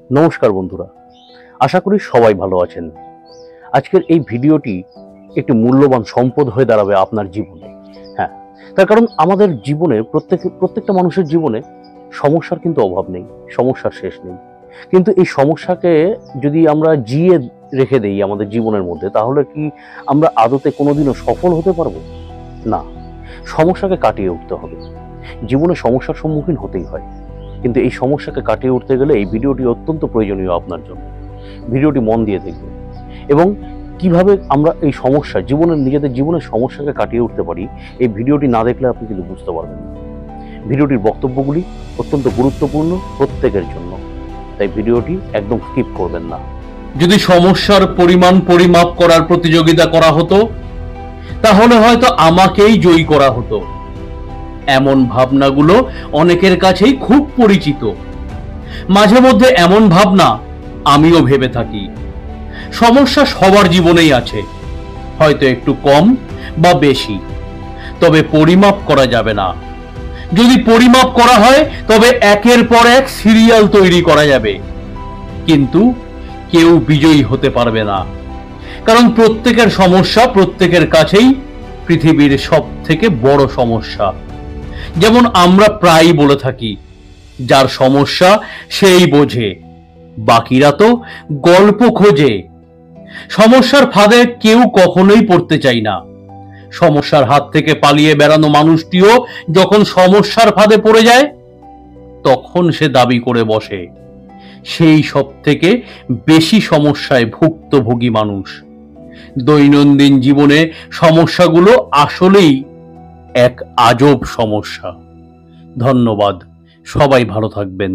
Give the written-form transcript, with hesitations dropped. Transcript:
নমস্কার বন্ধুরা, আশা করি সবাই ভালো আছেন। আজকের এই ভিডিওটি একটি মূল্যবান সম্পদ হয়ে দাঁড়াবে আপনার জীবনে। হ্যাঁ, তার কারণ আমাদের জীবনে প্রত্যেকটা মানুষের জীবনে সমস্যার কিন্তু অভাব নেই, সমস্যার শেষ নেই। কিন্তু এই সমস্যাকে যদি আমরা জিয়ে রেখে দেই আমাদের জীবনের মধ্যে, তাহলে কি আমরা আদতে কোনোদিনও সফল হতে পারবো না। সমস্যাকে কাটিয়ে উঠতে হবে। জীবনে সমস্যার সম্মুখীন হতেই হয়, কিন্তু এই সমস্যাকে কাটিয়ে উঠতে গেলে এই ভিডিওটি অত্যন্ত প্রয়োজনীয় আপনার জন্য। ভিডিওটি মন দিয়ে দেখবেন এবং কিভাবে আমরা এই সমস্যা নিজেদের জীবনের সমস্যাকে কাটিয়ে উঠতে পারি, এই ভিডিওটি না দেখলে আপনি কিন্তু বুঝতে পারবেন না। ভিডিওটির বক্তব্যগুলি অত্যন্ত গুরুত্বপূর্ণ প্রত্যেকের জন্য, তাই ভিডিওটি একদম স্কিপ করবেন না। যদি সমস্যার পরিমাণ পরিমাপ করার প্রতিযোগিতা করা হতো, তাহলে হয়তো আমাকেই জয়ী করা হতো। এমন ভাবনাগুলো অনেকের কাছেই খুব পরিচিত। মাঝে মধ্যে এমন ভাবনা আমিও ভেবে থাকি। সমস্যা সবার জীবনেই আছে, হয়তো একটু কম বা বেশি, তবে পরিমাপ করা যাবে না। যদি পরিমাপ করা হয় তবে একের পর এক সিরিয়াল তৈরি করা যাবে, কিন্তু কেউ বিজয়ী হতে পারবে না। কারণ প্রত্যেকের সমস্যা প্রত্যেকের কাছেই পৃথিবীর সব থেকে বড় সমস্যা। যেমন আমরা প্রায়ই বলে থাকি, যার সমস্যা সেই বোঝে, বাকিরা তো গল্প খোঁজে। সমস্যার ফাঁদে কেউ কখনোই পড়তে চায় না। সমস্যার হাত থেকে পালিয়ে বেড়ানো মানুষটিও যখন সমস্যার ফাঁদে পড়ে যায়, তখন সে দাবি করে বসে সেই সব থেকে বেশি সমস্যায় ভুক্তভোগী মানুষ। দৈনন্দিন জীবনে সমস্যাগুলো আসলেই এক আজব সমস্যা। ধন্যবাদ, সবাই ভালো থাকবেন।